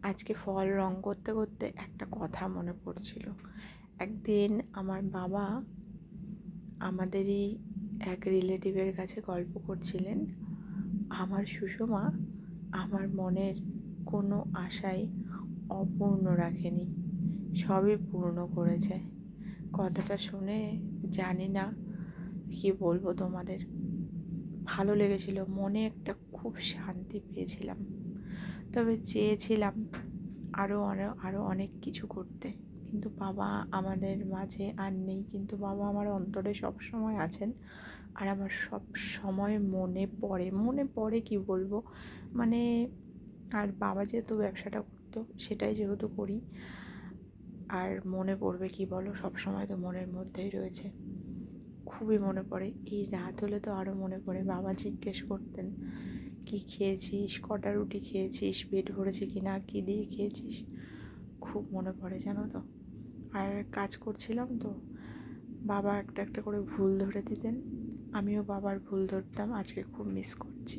আজকে ফল রং করতে করতে একটা কথা মনে পড়ছিল। একদিন আমার বাবা আমাদেরই এক রিলেটিভের কাছে গল্প করছিলেন, আমার সুষমা আমার মনের কোনো আশাই অপূর্ণ রাখেনি, সবই পূর্ণ করেছে। কথাটা শুনে জানি না কি বলবো তোমাদের, ভালো লেগেছিল, মনে একটা খুব শান্তি পেয়েছিলাম। তবে চেয়েছিলাম আরও অনেক কিছু করতে, কিন্তু বাবা আমাদের মাঝে আর নেই। কিন্তু বাবা আমার অন্তরে সব সময় আছেন, আর আমার সব সময় মনে পড়ে কি বলবো, মানে আর বাবা যেহেতু ব্যবসাটা করতো, সেটাই যেহেতু করি, আর মনে পড়বে কি বলো, সব সময় তো মনের মধ্যেই রয়েছে, খুবই মনে পড়ে। এই রাত হলে তো আরও মনে পড়ে। বাবা জিজ্ঞেস করতেন, কি খেয়েছিস, কটা রুটি খেয়েছিস, পেট ভরেছে কি না, কী দিয়ে খেয়েছিস। খুব মনে পড়ে জানো তো। আর কাজ করছিলাম তো, বাবা একটা একটা করে ভুল ধরে দিতেন, আমিও বাবার ভুল ধরতাম। আজকে খুব মিস করছি।